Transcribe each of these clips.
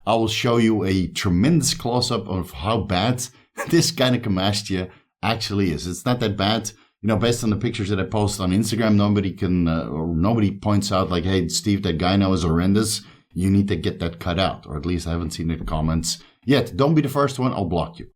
I will show you a tremendous close-up of how bad this gynecomastia actually is. It's not that bad. You know, based on the pictures that I post on Instagram, nobody points out like, hey, Steve, that gyno is horrendous. You need to get that cut out. Or at least I haven't seen it in the comments yet. Don't be the first one. I'll block you.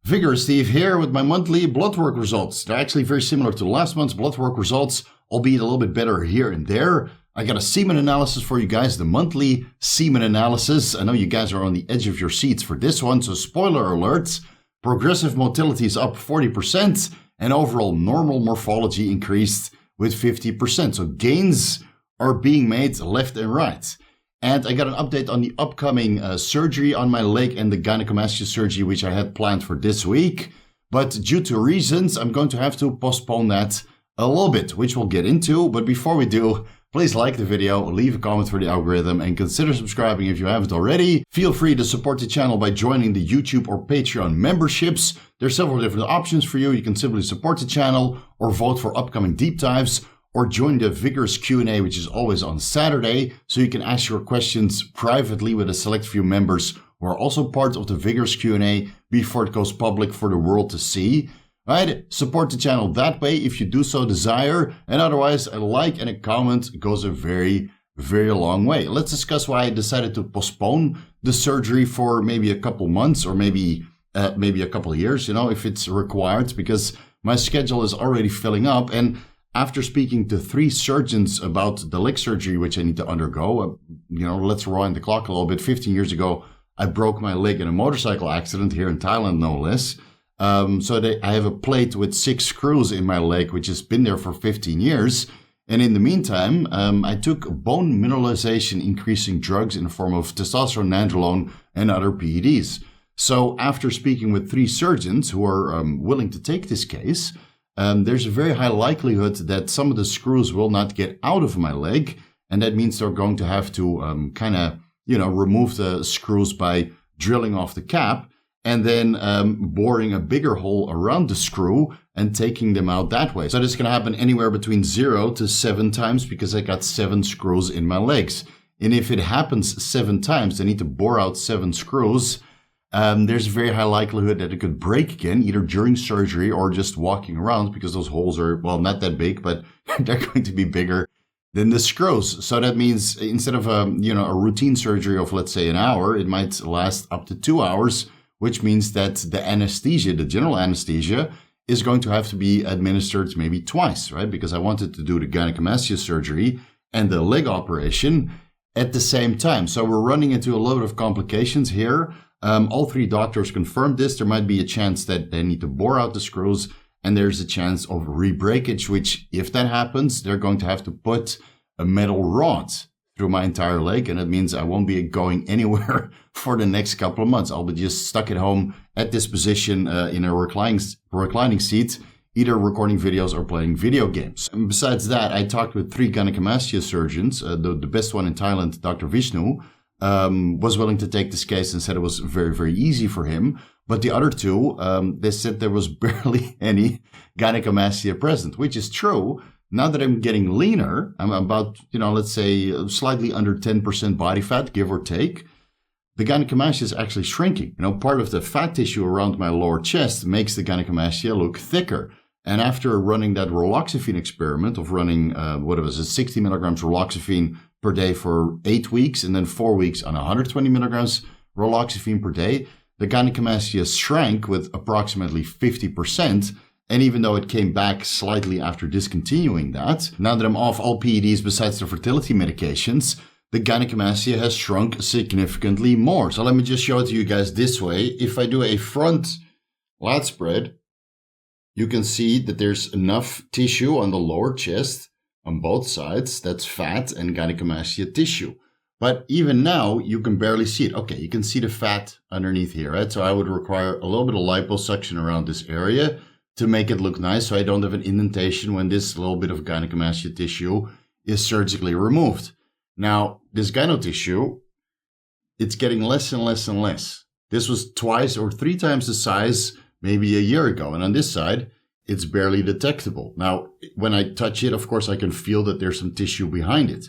Vigorous Steve here with my monthly blood work results. They're actually very similar to last month's blood work results, albeit a little bit better here and there. I got a semen analysis for you guys, the monthly semen analysis. I know you guys are on the edge of your seats for this one, so spoiler alert. Progressive motility is up 40% and overall normal morphology increased with 50%. So gains are being made left and right. And I got an update on the upcoming surgery on my leg and the gynecomastia surgery, which I had planned for this week. But due to reasons, I'm going to have to postpone that a little bit, which we'll get into. But before we do, please like the video, leave a comment for the algorithm, and consider subscribing if you haven't already. Feel free to support the channel by joining the YouTube or Patreon memberships. There's several different options for you. You can simply support the channel or vote for upcoming deep dives, or join the Vigorous Q&A, which is always on Saturday, so you can ask your questions privately with a select few members who are also part of the Vigorous Q&A before it goes public for the world to see. Right? Support the channel that way if you do so desire, and otherwise a like and a comment goes a very, very long way. Let's discuss why I decided to postpone the surgery for maybe a couple months or maybe a couple of years, you know, if it's required, because my schedule is already filling up. And after speaking to 3 surgeons about the leg surgery, which I need to undergo, you know, let's rewind the clock a little bit. 15 years ago, I broke my leg in a motorcycle accident here in Thailand, no less. I have a plate with 6 screws in my leg, which has been there for 15 years. And in the meantime, I took bone mineralization increasing drugs in the form of testosterone, nandrolone, and other PEDs. So after speaking with 3 surgeons who are willing to take this case, there's a very high likelihood that some of the screws will not get out of my leg. And that means they're going to have to remove the screws by drilling off the cap and then boring a bigger hole around the screw and taking them out that way. So this can happen anywhere between 0 to 7 times because I got 7 screws in my legs. And if it happens 7 times, they need to bore out 7 screws. There's a very high likelihood that it could break again, either during surgery or just walking around, because those holes are, well, not that big, but they're going to be bigger than the screws. So that means instead of a routine surgery of, let's say, an hour, it might last up to 2 hours, which means that the anesthesia, the general anesthesia, is going to have to be administered maybe twice, right? Because I wanted to do the gynecomastia surgery and the leg operation at the same time. So we're running into a load of complications here. All 3 doctors confirmed this. There might be a chance that they need to bore out the screws, and there's a chance of re-breakage, which, if that happens, they're going to have to put a metal rod through my entire leg, and it means I won't be going anywhere for the next couple of months. I'll be just stuck at home at this position in a reclining seat, either recording videos or playing video games. And besides that, I talked with 3 gynecomastia surgeons. The best one in Thailand, Dr. Vishnu, was willing to take this case and said it was very, very easy for him. But the other 2, they said there was barely any gynecomastia present, which is true. Now that I'm getting leaner, I'm about, let's say slightly under 10% body fat, give or take. The gynecomastia is actually shrinking. Part of the fat tissue around my lower chest makes the gynecomastia look thicker. And after running that roloxifene experiment of running, 60 milligrams roloxifene per day for 8 weeks and then 4 weeks on 120 milligrams roloxifene per day, the gynecomastia shrank with approximately 50%. And even though it came back slightly after discontinuing that, now that I'm off all PEDs besides the fertility medications, the gynecomastia has shrunk significantly more. So let me just show it to you guys this way. If I do a front lat spread, you can see that there's enough tissue on the lower chest on both sides. That's fat and gynecomastia tissue. But even now, you can barely see it. Okay, you can see the fat underneath here, right? So I would require a little bit of liposuction around this area to make it look nice, so I don't have an indentation when this little bit of gynecomastia tissue is surgically removed. Now, this gyno tissue, it's getting less and less and less. This was 2 or 3 times the size maybe a year ago, and on this side, it's barely detectable. Now, when I touch it, of course, I can feel that there's some tissue behind it.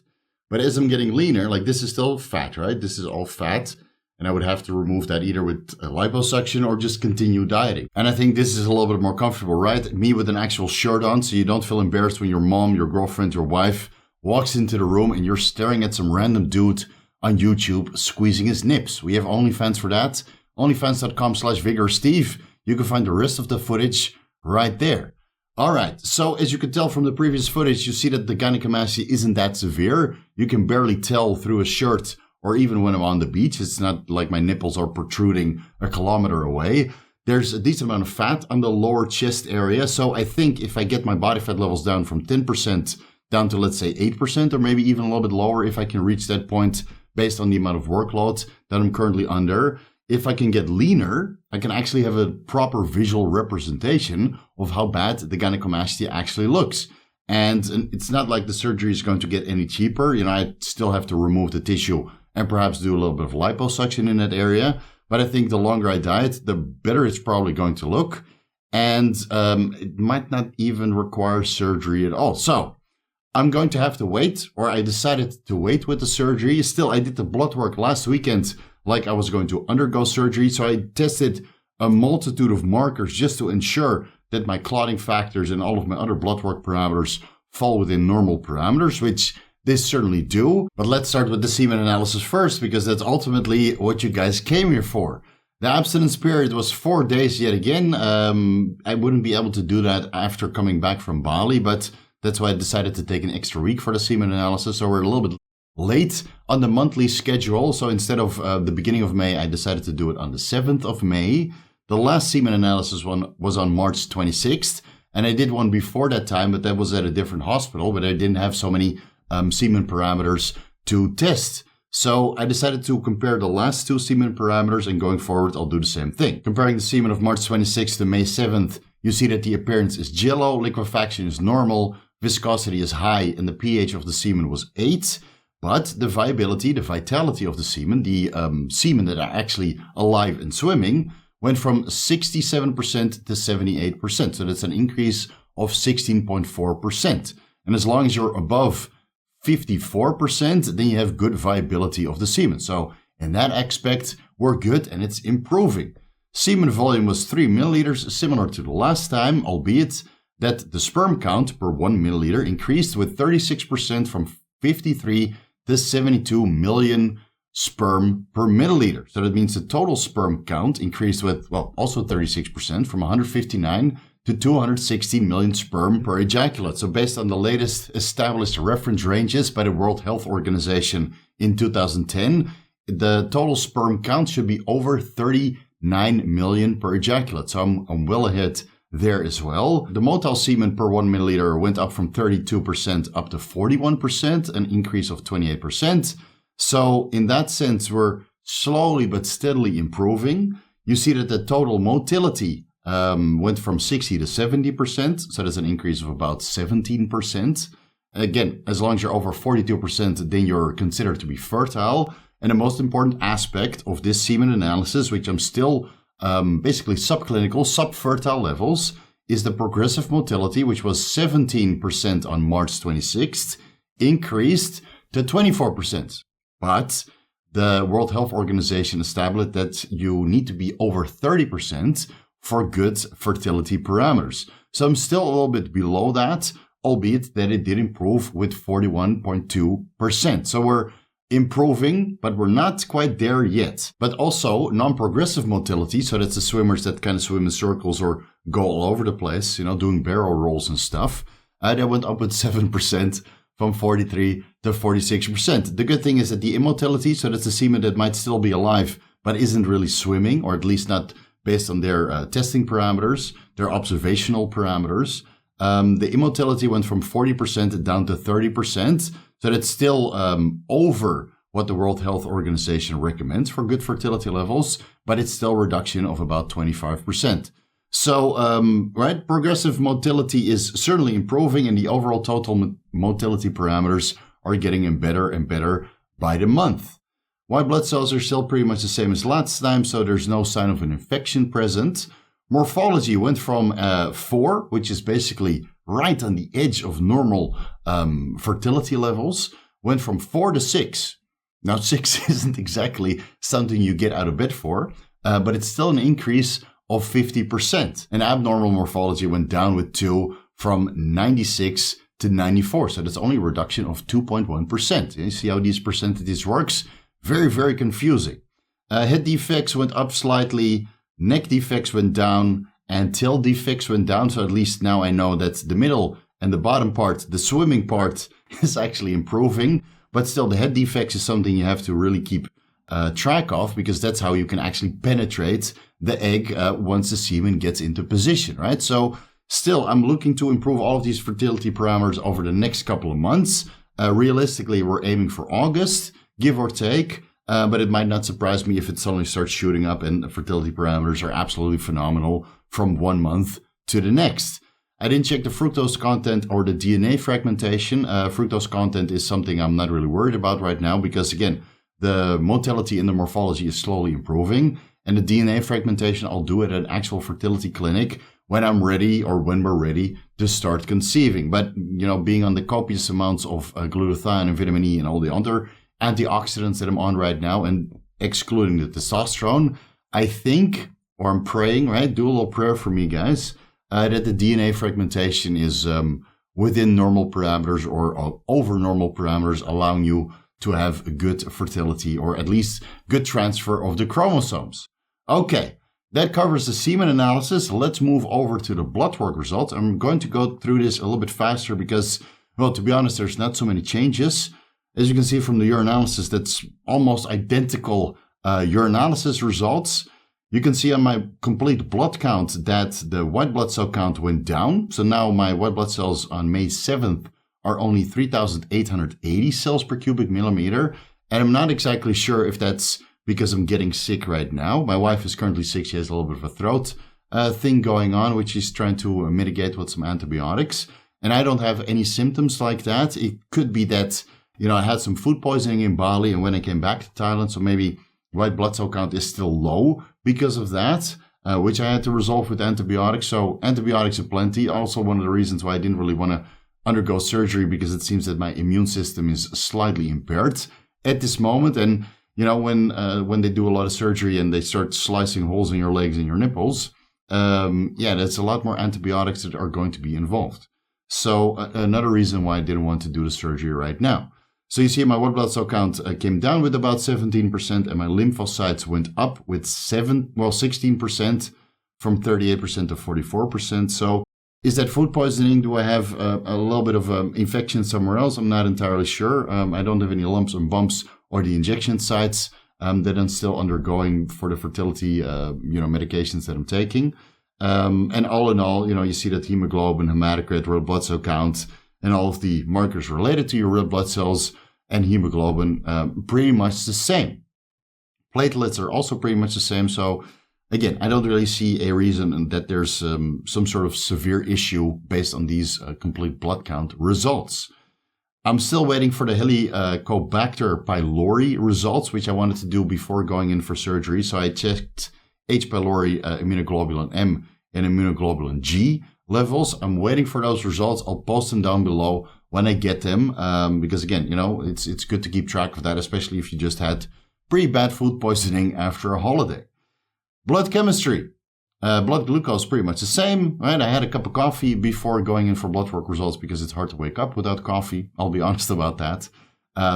But as I'm getting leaner, like this is still fat, right? This is all fat. And I would have to remove that either with a liposuction or just continue dieting. And I think this is a little bit more comfortable, right? Me with an actual shirt on, so you don't feel embarrassed when your mom, your girlfriend, your wife walks into the room and you're staring at some random dude on YouTube squeezing his nips. We have OnlyFans for that. OnlyFans.com/VigorSteve. You can find the rest of the footage right there. All right, so as you could tell from the previous footage, you see that the gynecomastia isn't that severe. You can barely tell through a shirt or even when I'm on the beach. It's not like my nipples are protruding a kilometer away. There's a decent amount of fat on the lower chest area. So I think if I get my body fat levels down from 10% down to, let's say, 8%, or maybe even a little bit lower if I can reach that point based on the amount of workload that I'm currently under, if I can get leaner, I can actually have a proper visual representation of how bad the gynecomastia actually looks. And it's not like the surgery is going to get any cheaper. You know, I still have to remove the tissue and perhaps do a little bit of liposuction in that area. But I think the longer I diet, the better it's probably going to look. And it might not even require surgery at all. So I'm going to have to wait, or I decided to wait with the surgery. Still, I did the blood work last weekend like I was going to undergo surgery. So I tested a multitude of markers just to ensure that my clotting factors and all of my other blood work parameters fall within normal parameters, which they certainly do. But let's start with the semen analysis first, because that's ultimately what you guys came here for. The abstinence period was 4 days yet again. I wouldn't be able to do that after coming back from Bali, but that's why I decided to take an extra week for the semen analysis. So we're a little bit late on the monthly schedule. So instead of the beginning of May, I decided to do it on the 7th of May. The last semen analysis one was on March 26th. And I did one before that time, but that was at a different hospital, but I didn't have so many semen parameters to test. So I decided to compare the last two semen parameters, and going forward, I'll do the same thing. Comparing the semen of March 26th to May 7th, you see that the appearance is jello, liquefaction is normal, viscosity is high, and the pH of the semen was 8. But the viability, the vitality of the semen, the semen that are actually alive and swimming, went from 67% to 78%. So that's an increase of 16.4%. And as long as you're above 54%, then you have good viability of the semen. So in that aspect, we're good and it's improving. Semen volume was 3 milliliters, similar to the last time, albeit that the sperm count per 1 milliliter increased with 36% from 53 to 72 million sperm per milliliter. So that means the total sperm count increased with, well, also 36% from 159 to 216 million sperm per ejaculate. So based on the latest established reference ranges by the World Health Organization in 2010, the total sperm count should be over 39 million per ejaculate. So I'm well ahead there as well. The motile semen per 1 milliliter went up from 32% up to 41%, an increase of 28%. So in that sense, we're slowly but steadily improving. You see that the total motility went from 60 to 70%. So that's an increase of about 17%. Again, as long as you're over 42%, then you're considered to be fertile. And the most important aspect of this semen analysis, which I'm still basically subclinical, subfertile levels, is the progressive motility, which was 17% on March 26th, increased to 24%. But the World Health Organization established that you need to be over 30% for good fertility parameters. So I'm still a little bit below that, albeit that it did improve with 41.2%. So we're improving, but we're not quite there yet. But also non-progressive motility, so that's the swimmers that kind of swim in circles or go all over the place, you know, doing barrel rolls and stuff. That went up with 7% from 43 to 46%. The good thing is that the immotility, so that's the semen that might still be alive, but isn't really swimming, or at least not based on their testing parameters, their observational parameters. The immotility went from 40% down to 30%. So that's still over what the World Health Organization recommends for good fertility levels, but it's still a reduction of about 25%. So, right, progressive motility is certainly improving, and the overall total motility parameters are getting better and better by the month. White blood cells are still pretty much the same as last time, so there's no sign of an infection present. Morphology went from 4, which is basically right on the edge of normal fertility levels, went from 4 to 6. Now, 6 isn't exactly something you get out of bed for, but it's still an increase of 50%. And abnormal morphology went down with 2 from 96 to 94. So that's only a reduction of 2.1%. You see how these percentages works? Very, very confusing. Head defects went up slightly, neck defects went down, and tail defects went down. So at least now I know that the middle and the bottom part, the swimming part, is actually improving. But still, the head defects is something you have to really keep track of, because that's how you can actually penetrate the egg once the semen gets into position, right? So still, I'm looking to improve all of these fertility parameters over the next couple of months. Realistically, we're aiming for August, give or take. But it might not surprise me if it suddenly starts shooting up and the fertility parameters are absolutely phenomenal from 1 month to the next. I didn't check the fructose content or the DNA fragmentation. Fructose content is something I'm not really worried about right now because, again, the motility in the morphology is slowly improving. And the DNA fragmentation, I'll do at an actual fertility clinic when I'm ready or when we're ready to start conceiving. But, being on the copious amounts of glutathione and vitamin E and all the other antioxidants that I'm on right now, and excluding the testosterone, I think, or I'm praying, right? Do a little prayer for me, guys, that the DNA fragmentation is within normal parameters or over normal parameters, allowing you to have a good fertility or at least good transfer of the chromosomes. Okay, that covers the semen analysis. Let's move over to the blood work results. I'm going to go through this a little bit faster because, well, to be honest, there's not so many changes. As you can see from the urinalysis, that's almost identical urinalysis results. You can see on my complete blood count that the white blood cell count went down. So now my white blood cells on May 7th are only 3,880 cells per cubic millimeter. And I'm not exactly sure if that's because I'm getting sick right now. My wife is currently sick. She has a little bit of a throat thing going on, which she's trying to mitigate with some antibiotics. And I don't have any symptoms like that. It could be that I had some food poisoning in Bali and when I came back to Thailand, so maybe white blood cell count is still low because of that, which I had to resolve with antibiotics. So antibiotics are plenty. Also one of the reasons why I didn't really want to undergo surgery, because it seems that my immune system is slightly impaired at this moment. And, when they do a lot of surgery and they start slicing holes in your legs and your nipples, that's a lot more antibiotics that are going to be involved. So another reason why I didn't want to do the surgery right now. So you see my white blood cell count came down with about 17% and my lymphocytes went up with 16% from 38% to 44%. So is that food poisoning? Do I have a little bit of infection somewhere else? I'm not entirely sure. I don't have any lumps and bumps or the injection sites that I'm still undergoing for the fertility medications that I'm taking. And all in all, you see that hemoglobin, hematocrit, red blood cell count, and all of the markers related to your red blood cells and hemoglobin pretty much the same. Platelets are also pretty much the same. So again, I don't really see a reason that there's some sort of severe issue based on these complete blood count results. I'm still waiting for the Helicobacter pylori results, which I wanted to do before going in for surgery. So I checked H.Pylori Immunoglobulin M and Immunoglobulin G levels. I'm waiting for those results. I'll post them down below when I get them, because again, it's good to keep track of that, especially if you just had pretty bad food poisoning after a holiday. Blood chemistry. Blood glucose pretty much the same, right? I had a cup of coffee before going in for blood work results because it's hard to wake up without coffee. I'll be honest about that.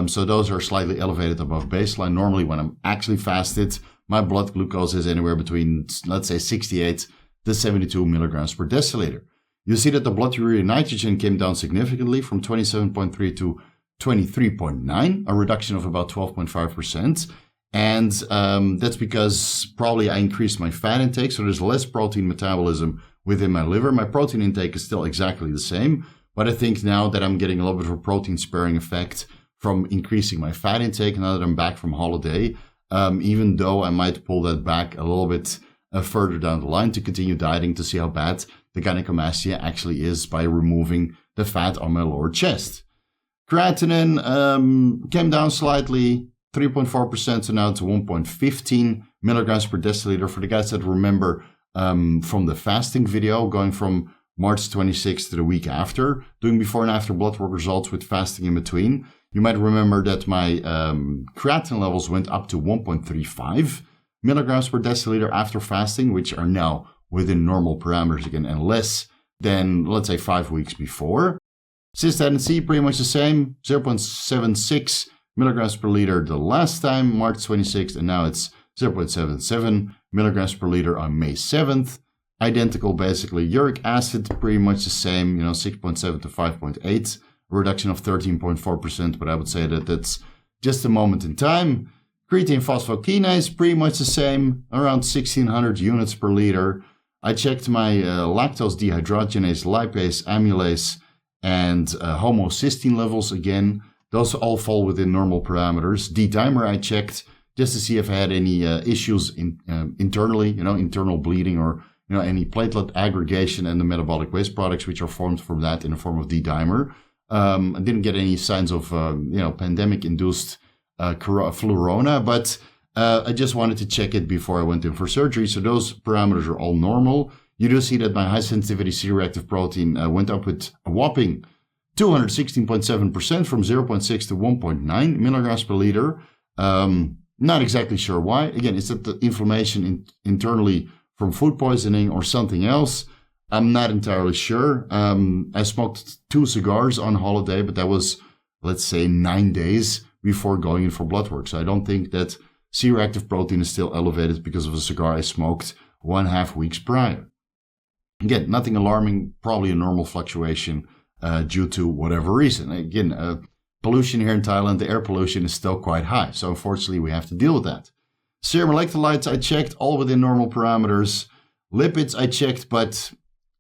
So those are slightly elevated above baseline. Normally when I'm actually fasted, my blood glucose is anywhere between, let's say, 68 to 72 milligrams per deciliter. You see that the blood urea nitrogen came down significantly from 27.3 to 23.9, a reduction of about 12.5%. And that's because probably I increased my fat intake, so there's less protein metabolism within my liver. My protein intake is still exactly the same, but I think now that I'm getting a little bit of a protein sparing effect from increasing my fat intake now that I'm back from holiday, even though I might pull that back a little bit further down the line to continue dieting to see how bad the gynecomastia actually is by removing the fat on my lower chest. Creatinine came down slightly, 3.4%, so now it's 1.15 milligrams per deciliter. For the guys that remember from the fasting video, going from March 26th to the week after, doing before and after blood work results with fasting in between. You might remember that my creatinine levels went up to 1.35 milligrams per deciliter after fasting, which are now within normal parameters again and less than, let's say, 5 weeks before. Cystatin C, pretty much the same, 0.76 milligrams per liter the last time, March 26th, and now it's 0.77 milligrams per liter on May 7th. Identical, basically. Uric acid, pretty much the same, 6.7 to 5.8. Reduction of 13.4%, but I would say that that's just a moment in time. Creatine phosphokinase, pretty much the same, around 1600 units per liter. I checked my lactose dehydrogenase, lipase, amylase, and homocysteine levels again. Those all fall within normal parameters. D-dimer I checked just to see if I had any issues internally, internal bleeding or any platelet aggregation and the metabolic waste products which are formed from that in the form of D-dimer. I didn't get any signs of, pandemic-induced flurona, but I just wanted to check it before I went in for surgery. So those parameters are all normal. You do see that my high-sensitivity C-reactive protein went up with a whopping 216.7% from 0.6 to 1.9 milligrams per liter. Not exactly sure why. Again, is that the inflammation internally from food poisoning or something else? I'm not entirely sure. I smoked 2 cigars on holiday, but that was, let's say, 9 days before going in for blood work. So I don't think that C-reactive protein is still elevated because of a cigar I smoked 1.5 weeks prior. Again, nothing alarming, probably a normal fluctuation due to whatever reason. Again, pollution here in Thailand, the air pollution is still quite high. So unfortunately, we have to deal with that. Serum electrolytes I checked, all within normal parameters. Lipids I checked, but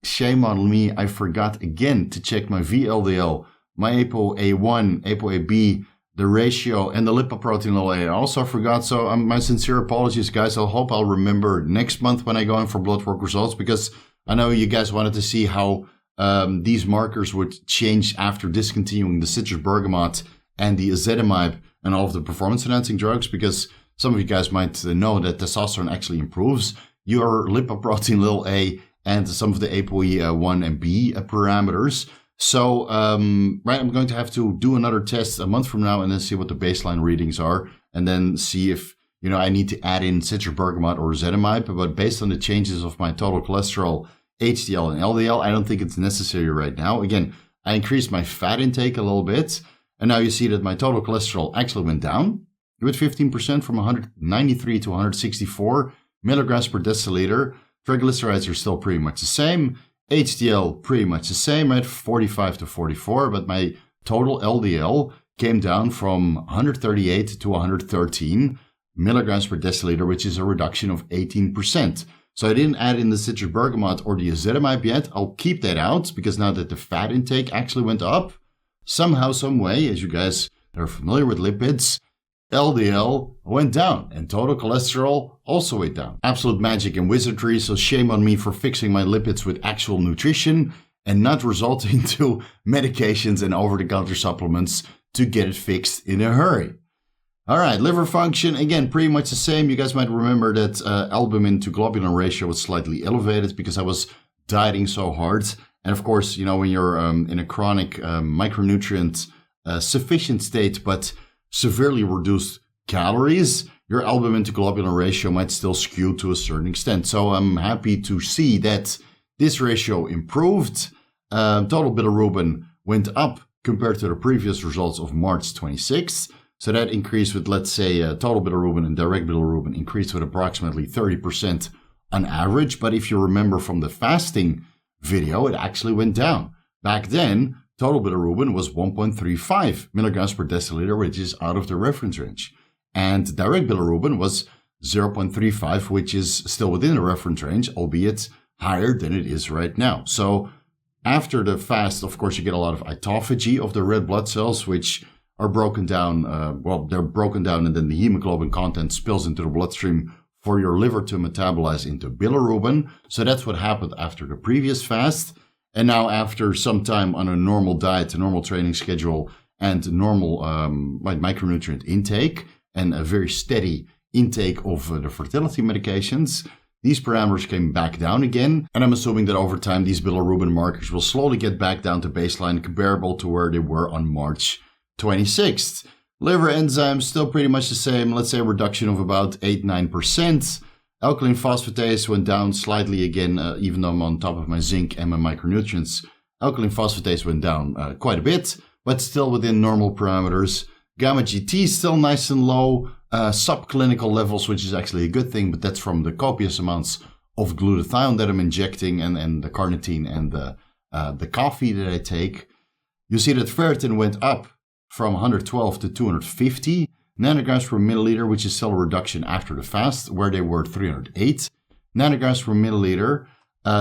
shame on me, I forgot again to check my VLDL, my ApoA1, ApoAB, the ratio, and the lipoprotein level. I also forgot, so my sincere apologies, guys. I hope I'll remember next month when I go in for blood work results, because I know you guys wanted to see how these markers would change after discontinuing the citrus bergamot and the ezetimibe and all of the performance-enhancing drugs, because some of you guys might know that testosterone actually improves your lipoprotein little a and some of the ApoE1 and B parameters. So, right, I'm going to have to do another test a month from now and then see what the baseline readings are, and then see if, I need to add in citrus bergamot or ezetimibe. But based on the changes of my total cholesterol, HDL and LDL, I don't think it's necessary right now. Again, I increased my fat intake a little bit, and now you see that my total cholesterol actually went down with 15% from 193 to 164 milligrams per deciliter. Triglycerides are still pretty much the same. HDL pretty much the same at 45 to 44, but my total LDL came down from 138 to 113 milligrams per deciliter, which is a reduction of 18%. So I didn't add in the citrus bergamot or the ezetimibe yet. I'll keep that out because now that the fat intake actually went up, somehow, some way, as you guys are familiar with lipids, LDL went down and total cholesterol also went down. Absolute magic and wizardry, so shame on me for fixing my lipids with actual nutrition and not resorting to medications and over-the-counter supplements to get it fixed in a hurry. All right, liver function, again, pretty much the same. You guys might remember that albumin to globulin ratio was slightly elevated because I was dieting so hard. And of course, when you're in a chronic micronutrient sufficient state, but severely reduced calories, your albumin to globulin ratio might still skew to a certain extent. So I'm happy to see that this ratio improved. Total bilirubin went up compared to the previous results of March 26th. So that increased with, let's say, total bilirubin and direct bilirubin increased with approximately 30% on average. But if you remember from the fasting video, it actually went down. Back then, total bilirubin was 1.35 milligrams per deciliter, which is out of the reference range. And direct bilirubin was 0.35, which is still within the reference range, albeit higher than it is right now. So after the fast, of course, you get a lot of autophagy of the red blood cells, which are broken down. They're broken down, and then the hemoglobin content spills into the bloodstream for your liver to metabolize into bilirubin. So that's what happened after the previous fast. And now after some time on a normal diet, a normal training schedule, and normal micronutrient intake, and a very steady intake of the fertility medications, these parameters came back down again. And I'm assuming that over time, these bilirubin markers will slowly get back down to baseline comparable to where they were on March 26th. Liver enzymes still pretty much the same. Let's say a reduction of about 8-9%. Alkaline phosphatase went down slightly again, even though I'm on top of my zinc and my micronutrients. Alkaline phosphatase went down quite a bit, but still within normal parameters. Gamma GT still nice and low. Subclinical levels, which is actually a good thing, but that's from the copious amounts of glutathione that I'm injecting and the carnitine and the coffee that I take. You see that ferritin went up from 112 to 250 nanograms per milliliter, which is still a reduction after the fast, where they were 308 nanograms per milliliter.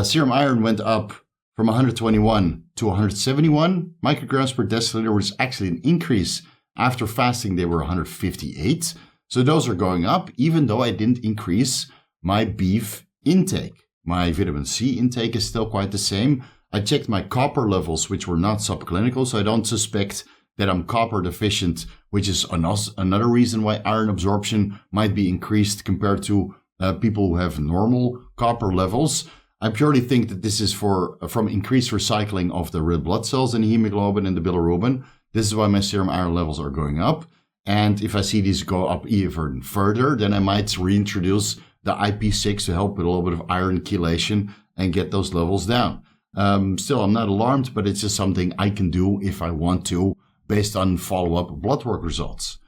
Serum iron went up from 121 to 171 micrograms per deciliter, which is actually an increase. After fasting, they were 158. So those are going up, even though I didn't increase my beef intake. My vitamin C intake is still quite the same. I checked my copper levels, which were not subclinical, so I don't suspect that I'm copper deficient, which is another reason why iron absorption might be increased compared to people who have normal copper levels. I purely think that this is from increased recycling of the red blood cells in the hemoglobin and the bilirubin. This is why my serum iron levels are going up. And if I see these go up even further, then I might reintroduce the IP6 to help with a little bit of iron chelation and get those levels down. Still, I'm not alarmed, but it's just something I can do if I want to, based on follow-up blood work results.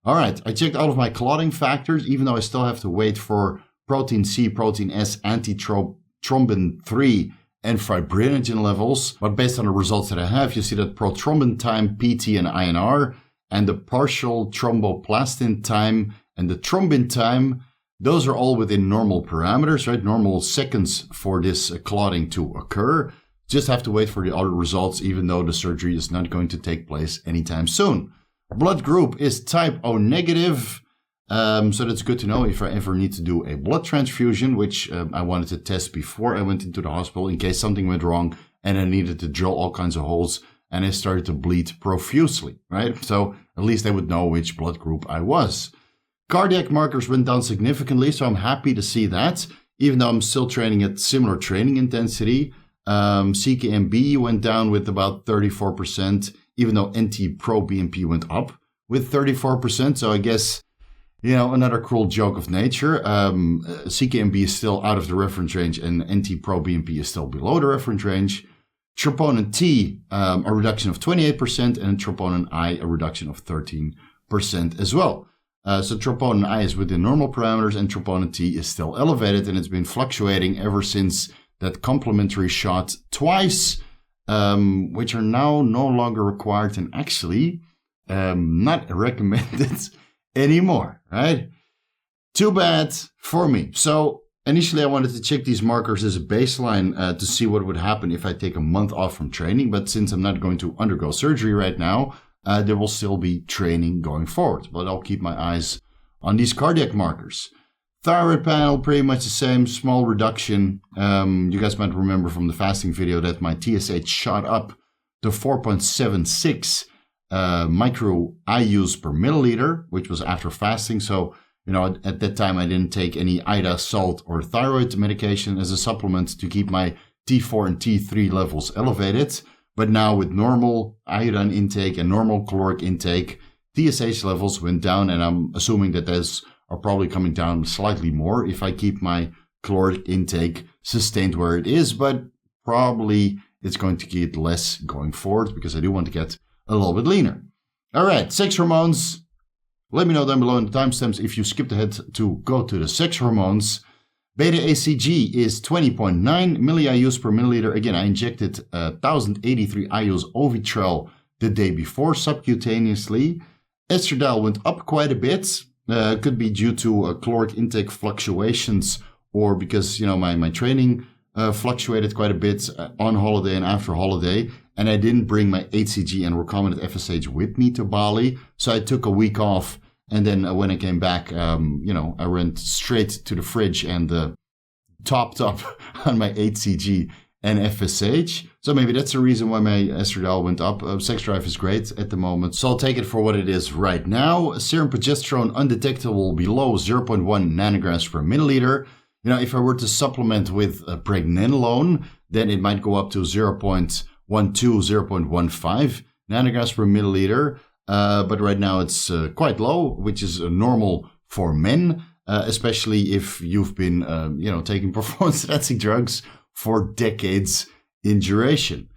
All right, I checked all of my clotting factors, even though I still have to wait for protein C, protein S, antithrombin 3, and fibrinogen levels. But based on the results that I have, you see that prothrombin time, PT, and INR, and the partial thromboplastin time and the thrombin time, those are all within normal parameters, right? Normal seconds for this clotting to occur. Just have to wait for the other results, even though the surgery is not going to take place anytime soon. Blood group is type O negative. So that's good to know if I ever need to do a blood transfusion, which I wanted to test before I went into the hospital in case something went wrong and I needed to drill all kinds of holes and I started to bleed profusely, right? So at least I would know which blood group I was. Cardiac markers went down significantly, so I'm happy to see that, even though I'm still training at similar training intensity. CKMB went down with about 34%, even though NT-proBNP went up with 34%. So I guess, another cruel joke of nature. CKMB is still out of the reference range and NT-proBNP is still below the reference range. Troponin T, a reduction of 28%, and troponin I, a reduction of 13% as well. So troponin I is within normal parameters and troponin T is still elevated, and it's been fluctuating ever since that complementary shot twice, which are now no longer required and actually not recommended anymore, right? Too bad for me. So initially I wanted to check these markers as a baseline to see what would happen if I take a month off from training, but since I'm not going to undergo surgery right now, there will still be training going forward, but I'll keep my eyes on these cardiac markers. Thyroid panel, pretty much the same, small reduction. You guys might remember from the fasting video that my TSH shot up to 4.76 micro IUs per milliliter, which was after fasting. So, at that time I didn't take any Ida, salt, or thyroid medication as a supplement to keep my T4 and T3 levels elevated. But now with normal iodine intake and normal caloric intake, TSH levels went down, and I'm assuming that those are probably coming down slightly more if I keep my caloric intake sustained where it is, but probably it's going to get less going forward because I do want to get a little bit leaner. All right, sex hormones. Let me know down below in the timestamps if you skipped ahead to go to the sex hormones. Beta HCG is 20.9 milli-IUs per milliliter. Again, I injected 1,083 IUs Ovitrel the day before subcutaneously. Estradiol went up quite a bit. Could be due to caloric intake fluctuations or because, my training fluctuated quite a bit on holiday and after holiday. And I didn't bring my HCG and recombinant FSH with me to Bali. So I took a week off. And then when I came back, I went straight to the fridge and topped up on my HCG and FSH. So maybe that's the reason why my estradiol went up. Sex drive is great at the moment, so I'll take it for what it is right now. Serum progesterone undetectable below 0.1 nanograms per milliliter. if I were to supplement with pregnenolone, then it might go up to 0.12, 0.15 nanograms per milliliter. But right now it's quite low, which is normal for men, especially if you've been, taking performance-enhancing drugs for decades in duration.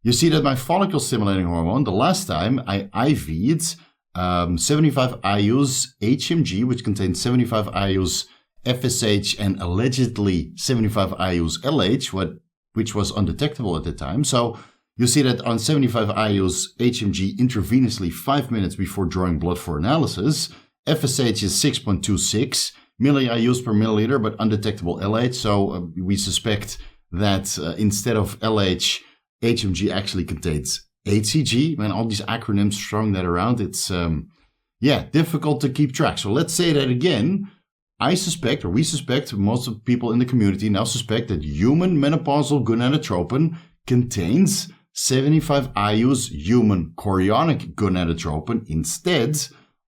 You see that my follicle-stimulating hormone, the last time I IV'd 75 IUs HMG, which contains 75 IUs FSH and allegedly 75 IUs LH, which was undetectable at the time. So you see that on 75 IUs HMG intravenously 5 minutes before drawing blood for analysis, FSH is 6.26 milli-IUs per milliliter, but undetectable LH. So we suspect that instead of LH, HMG actually contains HCG. And all these acronyms throwing that around, it's difficult to keep track. So let's say that again. We suspect, most of the people in the community now suspect that human menopausal gonadotropin contains 75 IUs human chorionic gonadotropin instead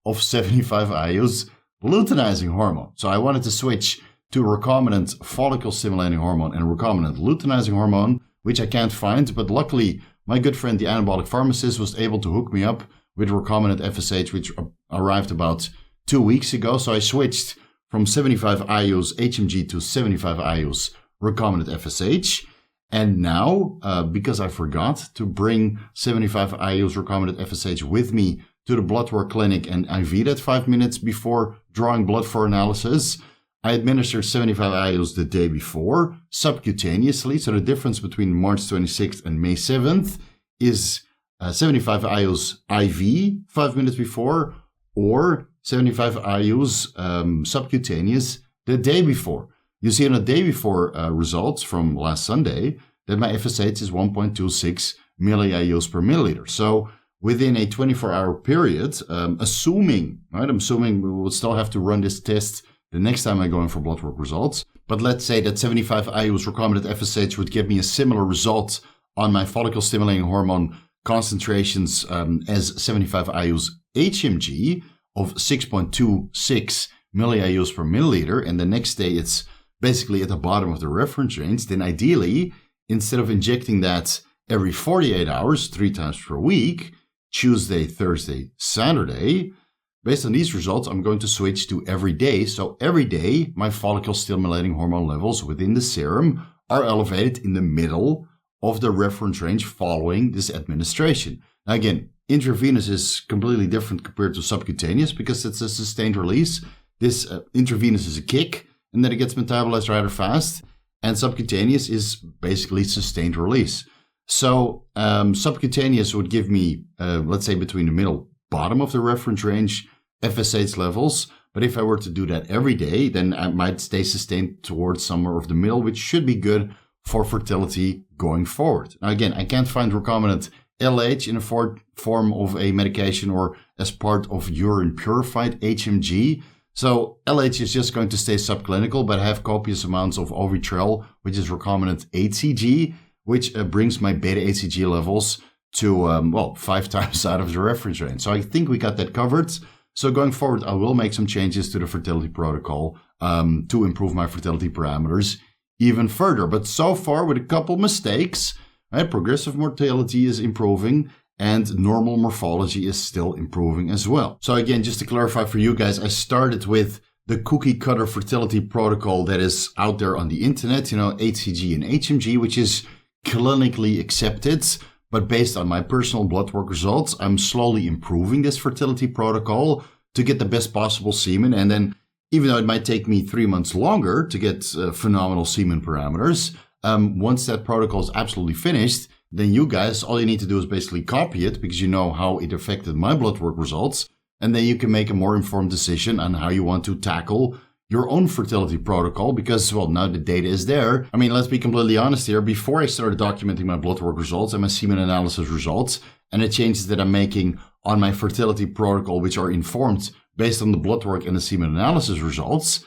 of 75 IUs luteinizing hormone. So I wanted to switch to recombinant follicle-stimulating hormone and recombinant luteinizing hormone, which I can't find, but luckily my good friend, the anabolic pharmacist, was able to hook me up with recombinant FSH, which arrived about 2 weeks ago. So I switched from 75 IUs HMG to 75 IUs recombinant FSH. And now, because I forgot to bring 75 IUs recombinant FSH with me to the blood work clinic and IV that 5 minutes before drawing blood for analysis, I administered 75 IUs the day before subcutaneously. So the difference between March 26th and May 7th is 75 IUs IV 5 minutes before, or 75 IUs subcutaneous the day before. You see on the day before results from last Sunday that my FSH is 1.26 milli-IUs per milliliter. So within a 24-hour period, assuming we will still have to run this test the next time I go in for blood work results, but let's say that 75 IUs recombinant FSH would give me a similar result on my follicle-stimulating hormone concentrations as 75 IUs HMG of 6.26 milli-IUs per milliliter, and the next day it's basically at the bottom of the reference range, then ideally, instead of injecting that every 48 hours, 3 times per week, Tuesday, Thursday, Saturday, based on these results, I'm going to switch to every day. So every day, my follicle-stimulating hormone levels within the serum are elevated in the middle of the reference range following this administration. Now again, intravenous is completely different compared to subcutaneous because it's a sustained release. This intravenous is a kick, and then it gets metabolized rather fast. And subcutaneous is basically sustained release. So subcutaneous would give me, let's say, between the middle bottom of the reference range FSH levels. But if I were to do that every day, then I might stay sustained towards somewhere of the middle, which should be good for fertility going forward. Now, again, I can't find recombinant LH in a form of a medication or as part of urine purified HMG. So LH is just going to stay subclinical, but I have copious amounts of Ovitrel, which is recombinant HCG, which brings my beta HCG levels to, 5 times out of the reference range. So I think we got that covered. So going forward, I will make some changes to the fertility protocol to improve my fertility parameters even further. But so far, with a couple mistakes, right, progressive motility is improving and normal morphology is still improving as well. So again, just to clarify for you guys, I started with the cookie cutter fertility protocol that is out there on the internet, HCG and HMG, which is clinically accepted. But based on my personal blood work results, I'm slowly improving this fertility protocol to get the best possible semen. And then, even though it might take me 3 months longer to get phenomenal semen parameters, once that protocol is absolutely finished, then you guys, all you need to do is basically copy it because you know how it affected my blood work results. And then you can make a more informed decision on how you want to tackle your own fertility protocol because, well, now the data is there. I mean, let's be completely honest here. Before I started documenting my blood work results and my semen analysis results and the changes that I'm making on my fertility protocol, which are informed based on the blood work and the semen analysis results,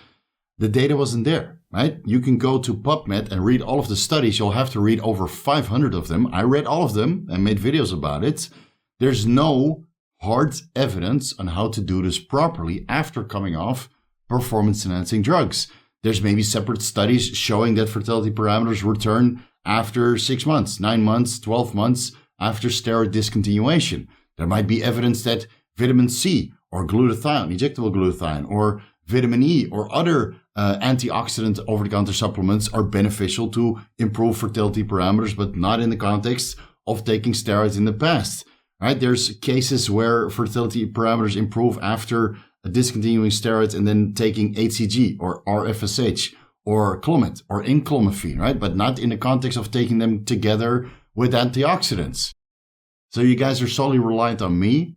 the data wasn't there, right? You can go to PubMed and read all of the studies. You'll have to read over 500 of them. I read all of them and made videos about it. There's no hard evidence on how to do this properly after coming off performance-enhancing drugs. There's maybe separate studies showing that fertility parameters return after 6 months, 9 months, 12 months after steroid discontinuation. There might be evidence that vitamin C or glutathione, injectable glutathione, or vitamin E or other antioxidant over-the-counter supplements are beneficial to improve fertility parameters, but not in the context of taking steroids in the past. Right? There's cases where fertility parameters improve after discontinuing steroids and then taking HCG or RFSH or Clomid or enclomiphene, right? But not in the context of taking them together with antioxidants. So you guys are solely reliant on me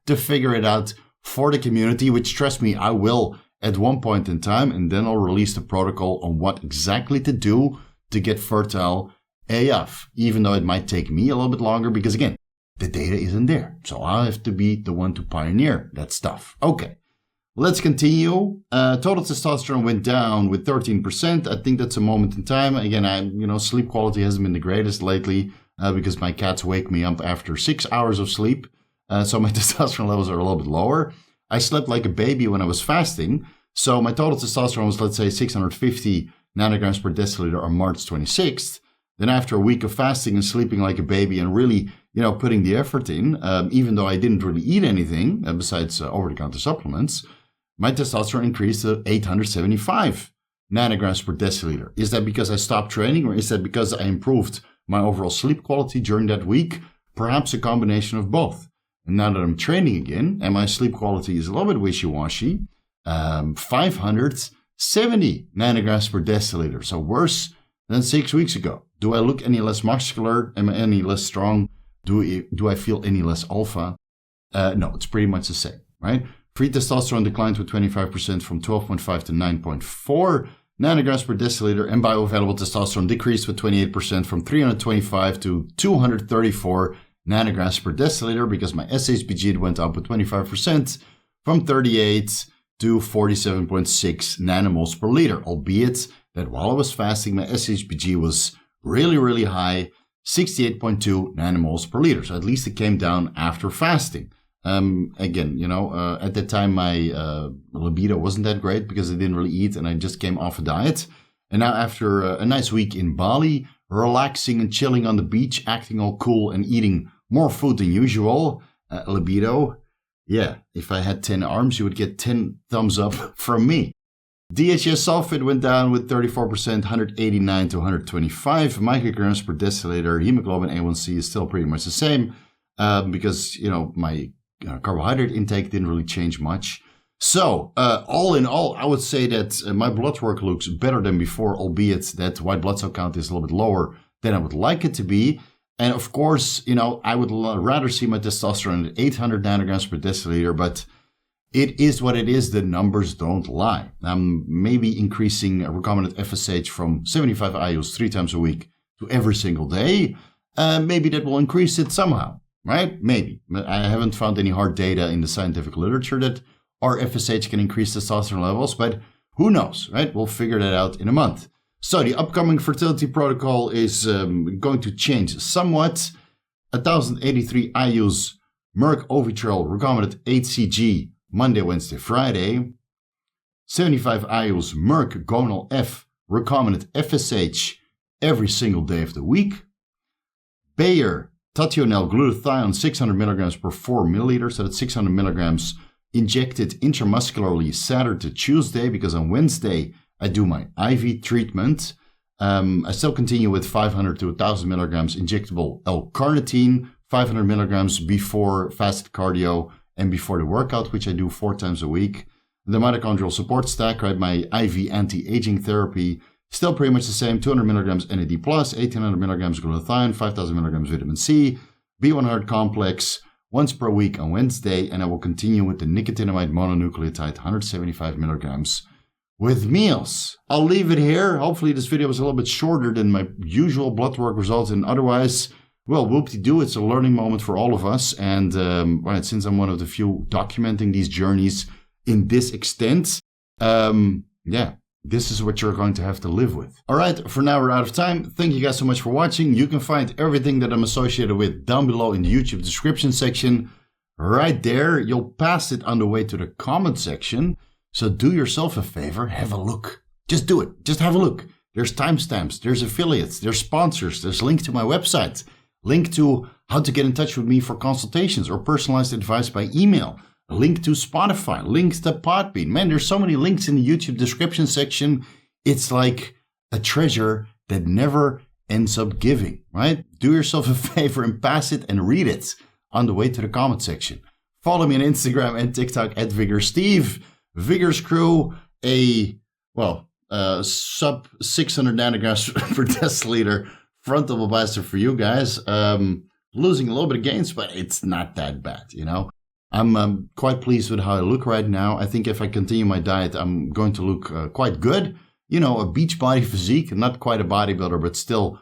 to figure it out for the community, which, trust me, I will at one point in time, and then I'll release the protocol on what exactly to do to get fertile AF, even though it might take me a little bit longer because, again, the data isn't there. So I have to be the one to pioneer that stuff. Okay, let's continue. Total testosterone went down with 13%. I think that's a moment in time. Again, sleep quality hasn't been the greatest lately because my cats wake me up after 6 hours of sleep. So my testosterone levels are a little bit lower. I slept like a baby when I was fasting. So my total testosterone was, let's say, 650 nanograms per deciliter on March 26th. Then after a week of fasting and sleeping like a baby and really, putting the effort in, even though I didn't really eat anything besides over-the-counter supplements, my testosterone increased to 875 nanograms per deciliter. Is that because I stopped training, or is that because I improved my overall sleep quality during that week? Perhaps a combination of both. And now that I'm training again and my sleep quality is a little bit wishy-washy, 570 nanograms per deciliter. So worse than 6 weeks ago. Do I look any less muscular? Am I any less strong? Do I feel any less alpha? No, it's pretty much the same, right? Free testosterone declined with 25% from 12.5 to 9.4 nanograms per deciliter, and bioavailable testosterone decreased with 28% from 325 to 234 nanograms per deciliter because my SHBG went up with 25% from 38 to 47.6 nanomoles per liter, albeit that while I was fasting, my SHBG was really, really high, 68.2 nanomoles per liter. So at least it came down after fasting. At that time, my libido wasn't that great because I didn't really eat and I just came off a diet. And now after a nice week in Bali, relaxing and chilling on the beach, acting all cool and eating more food than usual, libido, yeah, if I had 10 arms, you would get 10 thumbs up from me. DHS sulfate went down with 34%, 189 to 125 micrograms per deciliter. Hemoglobin A1C is still pretty much the same because, my carbohydrate intake didn't really change much. So, all in all, I would say that my blood work looks better than before, albeit that white blood cell count is a little bit lower than I would like it to be. And of course, I would rather see my testosterone at 800 nanograms per deciliter, but it is what it is. The numbers don't lie. I'm maybe increasing recombinant FSH from 75 IUs 3 times a week to every single day. Maybe that will increase it somehow, right? Maybe. I haven't found any hard data in the scientific literature that our FSH can increase testosterone levels, but who knows, right? We'll figure that out in a month. So the upcoming fertility protocol is going to change somewhat. 1,083 IUs Merck Ovitrol recombinant HCG Monday, Wednesday, Friday. 75 IUs Merck Gonal F recombinant FSH every single day of the week. Bayer Tationel glutathione 600 milligrams per 4 milliliters. So that's 600 milligrams injected intramuscularly Saturday to Tuesday, because on Wednesday I do my IV treatment. I still continue with 500 to 1,000 milligrams injectable L-carnitine, 500 milligrams before fasted cardio and before the workout, which I do 4 times a week. The mitochondrial support stack, right, my IV anti-aging therapy, still pretty much the same, 200 milligrams NAD+, 1,800 milligrams glutathione, 5,000 milligrams vitamin C, B100 complex, once per week on Wednesday, and I will continue with the nicotinamide mononucleotide, 175 milligrams with meals. I'll leave it here. Hopefully this video was a little bit shorter than my usual blood work results, and otherwise, well, whoop-de-doo, it's a learning moment for all of us. And since I'm one of the few documenting these journeys in this extent, this is what you're going to have to live with. All right, for now we're out of time. Thank you guys so much for watching. You can find everything that I'm associated with down below in the YouTube description section. Right there, you'll pass it on the way to the comment section. So do yourself a favor, have a look. Just do it. Just have a look. There's timestamps, there's affiliates, there's sponsors, there's link to my website, link to how to get in touch with me for consultations or personalized advice by email, a link to Spotify, links to Podbean. Man, there's so many links in the YouTube description section. It's like a treasure that never ends up giving, right? Do yourself a favor and pass it and read it on the way to the comment section. Follow me on Instagram and TikTok at VigorSteve. Vigorous Crew, sub 600 nanograms per deciliter frontal bulbaster for you guys. Losing a little bit of gains, but it's not that bad, you know. I'm quite pleased with how I look right now. I think if I continue my diet, I'm going to look quite good. You know, a beach body physique, not quite a bodybuilder, but still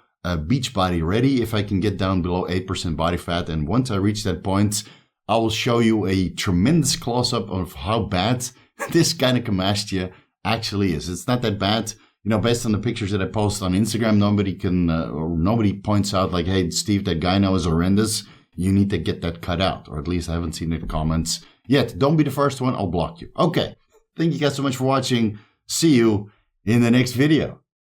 beach body ready if I can get down below 8% body fat. And once I reach that point, I will show you a tremendous close-up of how bad this gynecomastia actually is. It's not that bad. You know, based on the pictures that I post on Instagram, nobody points out like, hey, Steve, that gyno is horrendous. You need to get that cut out. Or at least I haven't seen the comments yet. Don't be the first one. I'll block you. Okay. Thank you guys so much for watching. See you in the next video.